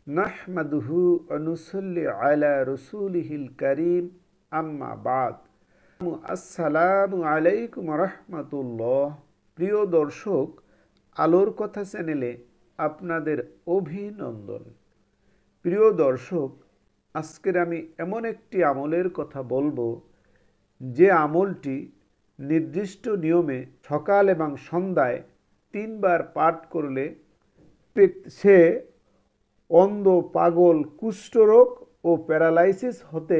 নাহমাদুহু ওয়া নুসাল্লি আলা রাসূলিহিল কারীম আম্মা বাদ। আসসালামু আলাইকুম ওয়া রাহমাতুল্লাহ। প্রিয় দর্শক, আলোর কথা চ্যানেলে আপনাদের অভিনন্দন। প্রিয় দর্শক, আজকের আমি এমন একটি আমলের কথা বলবো যে আমলটি নির্দিষ্ট নিয়মে সকাল এবং সন্ধ্যায় 3 বার পাঠ করলে সে অন্ধ, পাগল, কুষ্ঠরোগ ও প্যারালাইসিস হতে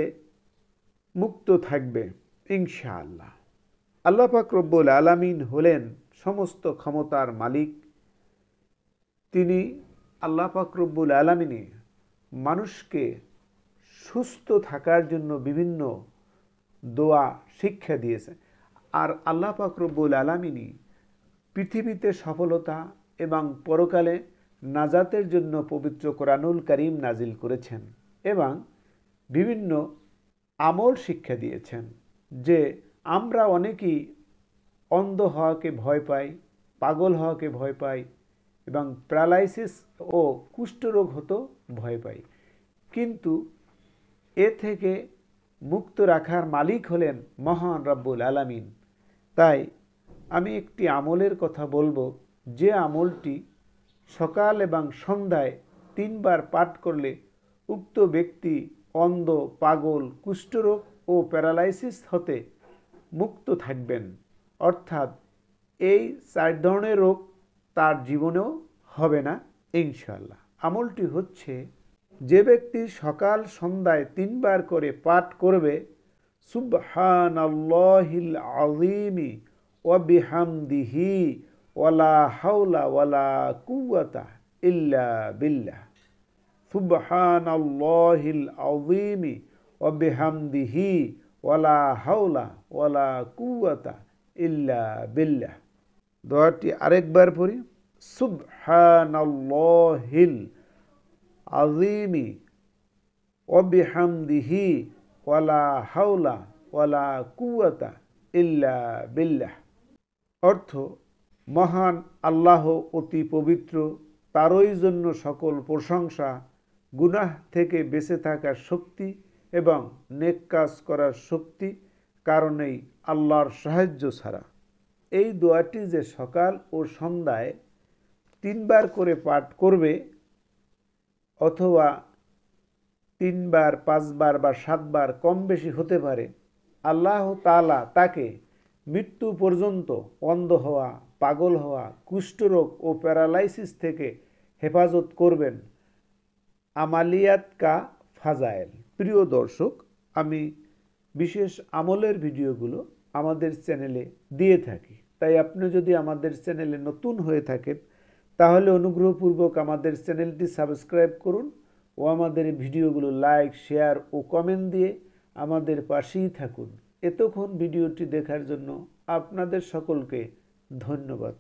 মুক্ত থাকবে ইনশাআল্লাহ। আল্লাহ পাক রব্বুল আলামিন হলেন সমস্ত ক্ষমতার মালিক। তিনি আল্লাহ পাক রব্বুল আলামিনে মানুষকে সুস্থ থাকার জন্য বিভিন্ন দোয়া শিক্ষা দিয়েছেন। আর আল্লাহ পাক রব্বুল আলামিনই পৃথিবীতে সফলতা এবং পরকালে নাজাতের জন্য পবিত্র কোরআনুল কারীম নাজিল করেছেন এবং বিভিন্ন আমল শিক্ষা দিয়েছেন। যে আমরা অনেকেই অন্ধ হওয়াকে ভয় পাই, পাগল হওয়াকে ভয় পাই এবং প্যারালাইসিস ও কুষ্ঠরোগ হতেও ভয় পাই, কিন্তু এ থেকে মুক্ত রাখার মালিক হলেন মহান রব্বুল আলামিন। তাই আমি একটি আমলের কথা বলবো যে আমলটি সকাল এবং সন্ধ্যায় 3 বার পাঠ করলে উক্ত ব্যক্তি অন্ধ, পাগল, কুষ্ঠরোগ ও প্যারালাইসিস হতে মুক্ত থাকবেন। অর্থাৎ এই 4 ধরনের রোগ তার জীবনেও হবে না ইনশাআল্লাহ। আমলটি হচ্ছে, যে ব্যক্তি সকাল সন্ধ্যায় 3 বার করে পাঠ করবে সুবহানাল্লাহিল আযীমি ওয়া বিহামদিহি ওয়ালা হাওলা ওয়ালা কুওয়াতা ইল্লা বিল্লাহ। সুবহানাল্লাহিল আযীমি ওয়া বিহামদিহি ওয়ালা হাওলা ওয়ালা কুওয়াতা ইল্লা বিল্লাহ। দোয়াটি আরেকবার পড়ি। সুবহানাল্লাহিল আযীমি ওয়া বিহামদিহি ওয়ালা হাওলা ওয়ালা কুওয়াতা ইল্লা বিল্লাহ। অর্থ, মহান আল্লাহ অতি পবিত্র, তারই জন্য সকল প্রশংসা, গুনাহ থেকে বেঁচে থাকার শক্তি এবং নেক কাজ করার শক্তি কারণেই আল্লাহর সাহায্য ছাড়া। এই দোয়াটি যে সকাল ও সন্ধ্যায় 3 বার করে পাঠ করবে, অথবা 3 বার, 5 বার বা 7 বার, কম বেশি হতে পারে, আল্লাহ তাআলা তাকে মৃত্যু পর্যন্ত অন্ধ হওয়া, পাগল হওয়া, কুষ্ঠরোগ ও প্যারালাইসিস থেকে হেফাজত করবেন। আমালিয়াত কা ফাজায়েল। প্রিয় দর্শক, আমি বিশেষ আমলের ভিডিওগুলো আমাদের চ্যানেলে দিয়ে থাকি। তাই আপনি যদি আমাদের চ্যানেলে নতুন হয়ে থাকেন তাহলে অনুগ্রহপূর্বক আমাদের চ্যানেলটি সাবস্ক্রাইব করুন ও আমাদের ভিডিওগুলো লাইক, শেয়ার ও কমেন্ট দিয়ে আমাদের পাশেই থাকুন। এতক্ষণ ভিডিওটি দেখার জন্য আপনাদের সকলকে ধন্যবাদ।